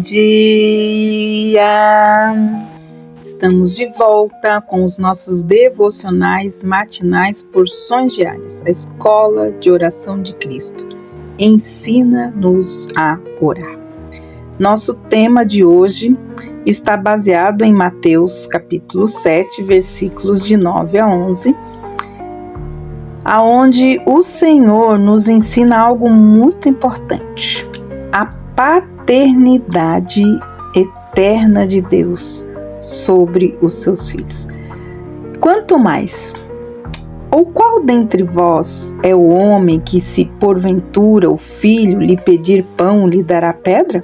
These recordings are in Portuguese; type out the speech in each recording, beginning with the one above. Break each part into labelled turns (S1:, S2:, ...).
S1: dia! Estamos de volta com os nossos devocionais matinais Porções Diárias, a Escola de Oração de Cristo. Ensina-nos a orar. Nosso tema de hoje está baseado em Mateus capítulo 7, versículos de 9 a 11, aonde o Senhor nos ensina algo muito importante: a paternidade eterna de Deus sobre os seus filhos. Quanto mais, ou qual dentre vós é o homem que, se porventura o filho lhe pedir pão, lhe dará pedra?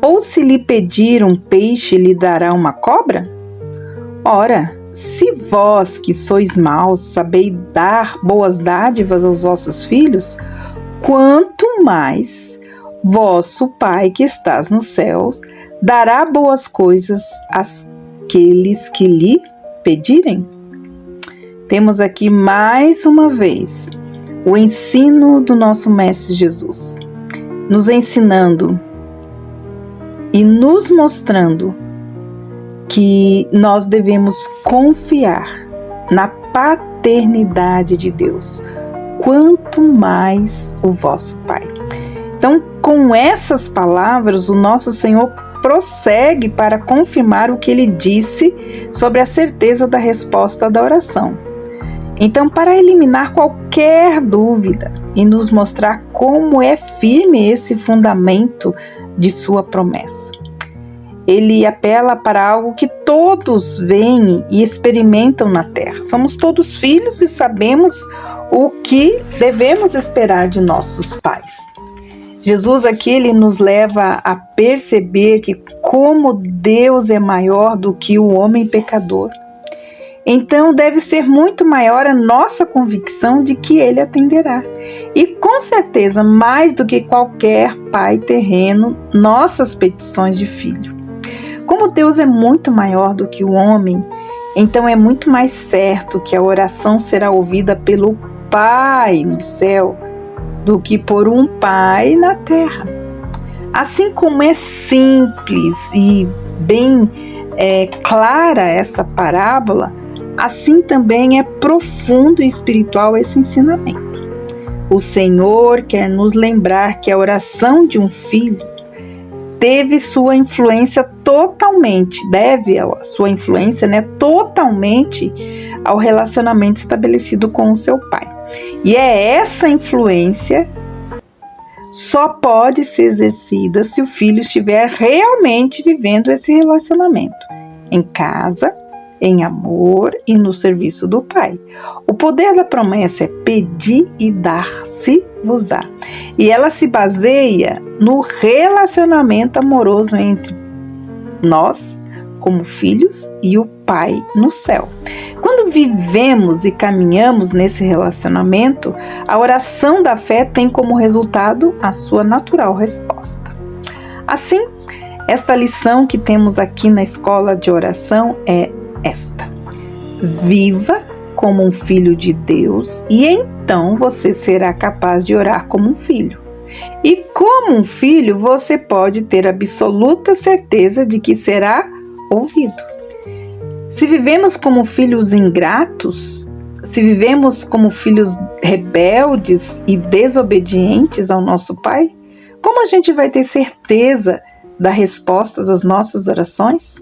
S1: Ou se lhe pedir um peixe, lhe dará uma cobra? Ora, se vós que sois maus sabeis dar boas dádivas aos vossos filhos, quanto mais vosso Pai que estás nos céus dará boas coisas àqueles que lhe pedirem. Temos aqui mais uma vez o ensino do nosso Mestre Jesus, nos ensinando e nos mostrando que nós devemos confiar na paternidade de Deus, quanto mais o vosso Pai. Então, com essas palavras, o nosso Senhor prossegue para confirmar o que ele disse sobre a certeza da resposta da oração. Então, para eliminar qualquer dúvida e nos mostrar como é firme esse fundamento de sua promessa, ele apela para algo que todos veem e experimentam na terra. Somos todos filhos e sabemos o que devemos esperar de nossos pais. Jesus aqui ele nos leva a perceber que como Deus é maior do que o homem pecador, então deve ser muito maior a nossa convicção de que Ele atenderá. E com certeza, mais do que qualquer pai terreno, nossas petições de filho. Como Deus é muito maior do que o homem, então é muito mais certo que a oração será ouvida pelo Pai no céu do que por um pai na terra. Assim como é simples e bem clara essa parábola, assim também é profundo e espiritual esse ensinamento. O Senhor quer nos lembrar que a oração de um filho deve a sua influência totalmente ao relacionamento estabelecido com o seu pai. E essa influência só pode ser exercida se o filho estiver realmente vivendo esse relacionamento em casa, em amor e no serviço do Pai. O poder da promessa é pedir e dar-se-vos-á. E ela se baseia no relacionamento amoroso entre nós, como filhos, e o Pai no céu. Quando vivemos e caminhamos nesse relacionamento, a oração da fé tem como resultado a sua natural resposta. Assim, esta lição que temos aqui na escola de oração é esta: viva como um filho de Deus e então você será capaz de orar como um filho. E como um filho, você pode ter absoluta certeza de que será ouvido. Se vivemos como filhos ingratos, se vivemos como filhos rebeldes e desobedientes ao nosso Pai, como a gente vai ter certeza da resposta das nossas orações?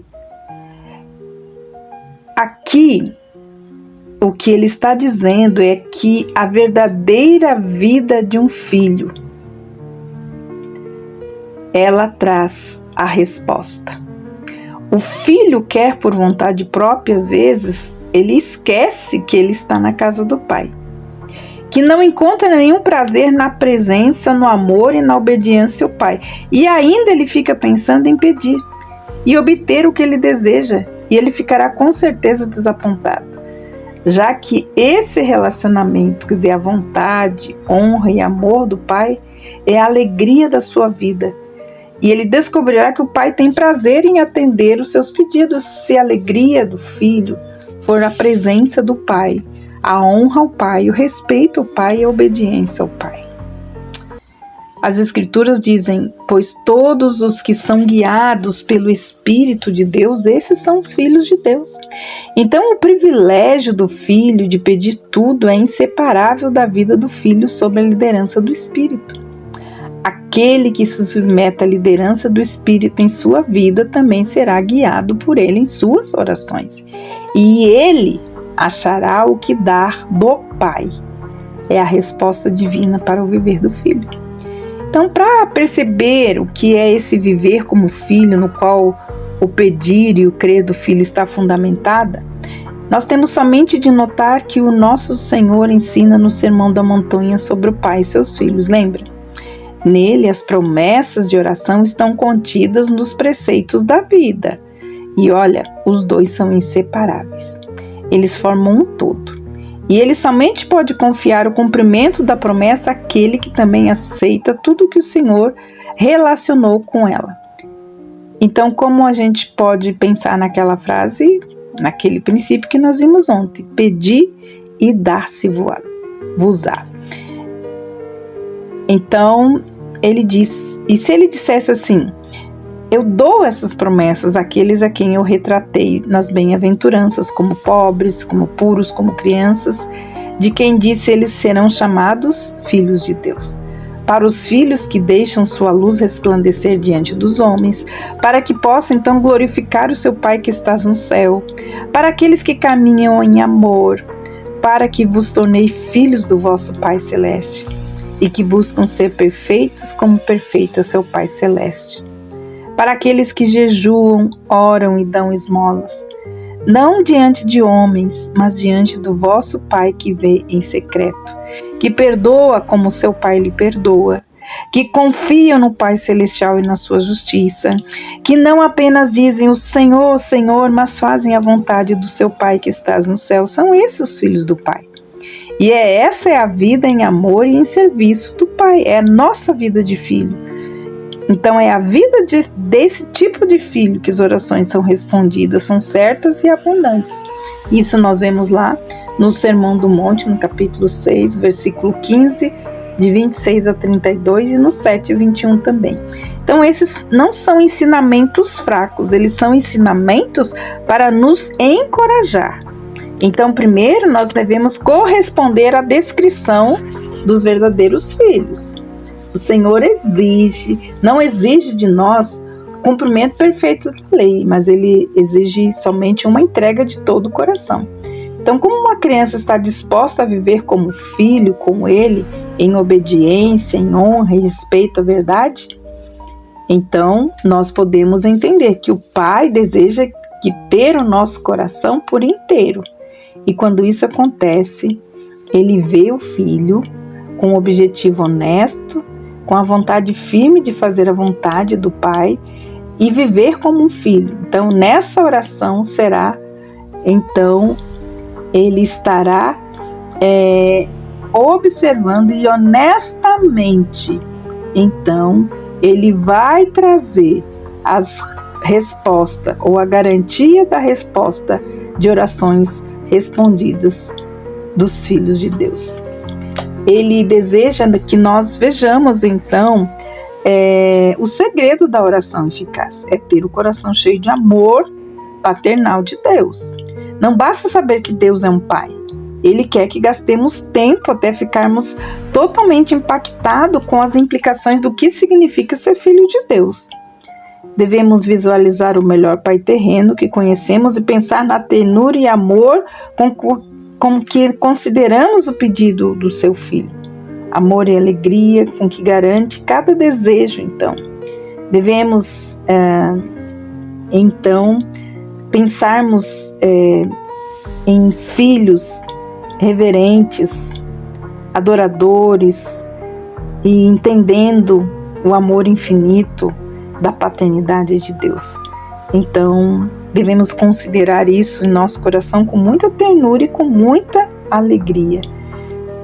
S1: Aqui, o que ele está dizendo é que a verdadeira vida de um filho, ela traz a resposta. O filho quer por vontade própria, às vezes, ele esquece que ele está na casa do Pai, que não encontra nenhum prazer na presença, no amor e na obediência ao Pai. E ainda ele fica pensando em pedir e obter o que ele deseja, e ele ficará com certeza desapontado, já que esse relacionamento, quer dizer, a vontade, honra e amor do Pai, é a alegria da sua vida. E ele descobrirá que o Pai tem prazer em atender os seus pedidos, se a alegria do filho for a presença do Pai, a honra ao Pai, o respeito ao Pai e a obediência ao Pai. As Escrituras dizem: pois todos os que são guiados pelo Espírito de Deus, esses são os filhos de Deus. Então, o privilégio do filho de pedir tudo é inseparável da vida do filho sob a liderança do Espírito. Aquele que se submete à liderança do Espírito em sua vida também será guiado por ele em suas orações. E ele achará o que dar do Pai. É a resposta divina para o viver do filho. Então, para perceber o que é esse viver como filho, no qual o pedir e o crer do filho está fundamentada, nós temos somente de notar que o nosso Senhor ensina no Sermão da Montanha sobre o Pai e seus filhos, lembra? Nele, as promessas de oração estão contidas nos preceitos da vida. E olha, os dois são inseparáveis. Eles formam um todo. E ele somente pode confiar o cumprimento da promessa àquele que também aceita tudo que o Senhor relacionou com ela. Então, como a gente pode pensar naquela frase, naquele princípio que nós vimos ontem? Pedi e dar-se-vos-á. Então, ele diz, e se ele dissesse assim: eu dou essas promessas àqueles a quem eu retratei nas bem-aventuranças, como pobres, como puros, como crianças, de quem disse eles serão chamados filhos de Deus. Para os filhos que deixam sua luz resplandecer diante dos homens, para que possa então glorificar o seu Pai que estás no céu, para aqueles que caminham em amor, para que vos tornei filhos do vosso Pai Celeste, e que buscam ser perfeitos como perfeito é seu Pai Celeste. Para aqueles que jejuam, oram e dão esmolas, não diante de homens, mas diante do vosso Pai que vê em secreto, que perdoa como seu Pai lhe perdoa, que confiam no Pai Celestial e na sua justiça, que não apenas dizem o Senhor, Senhor, mas fazem a vontade do seu Pai que estás no céu. São esses os filhos do Pai. E essa é a vida em amor e em serviço do Pai, é a nossa vida de filho. Então é a vida desse tipo de filho que as orações são respondidas, são certas e abundantes. Isso nós vemos lá no Sermão do Monte, no capítulo 6, versículo 15, de 26 a 32 e no 7, 21 também. Então esses não são ensinamentos fracos, eles são ensinamentos para nos encorajar. Então primeiro nós devemos corresponder à descrição dos verdadeiros filhos. O Senhor não exige de nós o cumprimento perfeito da lei, mas Ele exige somente uma entrega de todo o coração. Então, como uma criança está disposta a viver como filho, como Ele, em obediência, em honra e respeito à verdade, então nós podemos entender que o Pai deseja ter o nosso coração por inteiro. E quando isso acontece, Ele vê o filho com um objetivo honesto, com a vontade firme de fazer a vontade do Pai e viver como um filho. Então, nessa oração ele estará observando e honestamente, então, ele vai trazer as respostas ou a garantia da resposta de orações respondidas dos filhos de Deus. Ele deseja que nós vejamos, então, o segredo da oração eficaz. É ter o coração cheio de amor paternal de Deus. Não basta saber que Deus é um Pai. Ele quer que gastemos tempo até ficarmos totalmente impactados com as implicações do que significa ser filho de Deus. Devemos visualizar o melhor Pai terreno que conhecemos e pensar na ternura e amor com que consideramos o pedido do seu filho. Amor e alegria com que garante cada desejo, então. Devemos, então, pensarmos em filhos reverentes, adoradores e entendendo o amor infinito da paternidade de Deus. Então, devemos considerar isso em nosso coração com muita ternura e com muita alegria.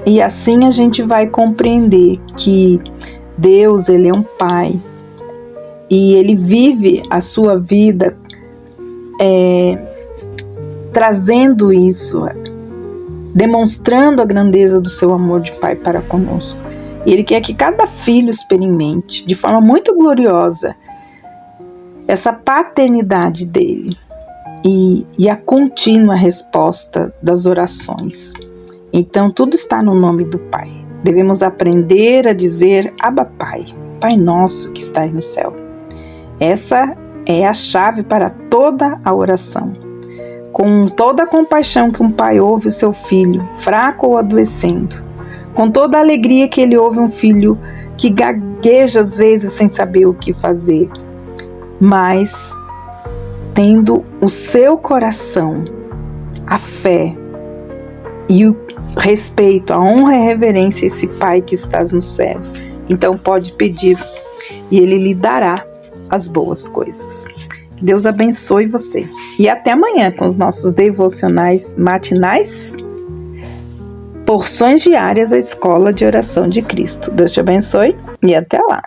S1: E assim a gente vai compreender que Deus, Ele é um Pai e Ele vive a sua vida trazendo isso, demonstrando a grandeza do seu amor de Pai para conosco. E Ele quer que cada filho experimente de forma muito gloriosa essa paternidade dele e a contínua resposta das orações. Então, tudo está no nome do Pai. Devemos aprender a dizer: Abba, Pai, Pai nosso que estás no céu. Essa é a chave para toda a oração. Com toda a compaixão que um pai ouve o seu filho, fraco ou adoecendo, com toda a alegria que ele ouve um filho que gagueja às vezes sem saber o que fazer, mas tendo o seu coração, a fé e o respeito, a honra e a reverência a esse Pai que estás nos céus. Então pode pedir e Ele lhe dará as boas coisas. Deus abençoe você. E até amanhã com os nossos devocionais matinais, porções diárias da Escola de Oração de Cristo. Deus te abençoe e até lá.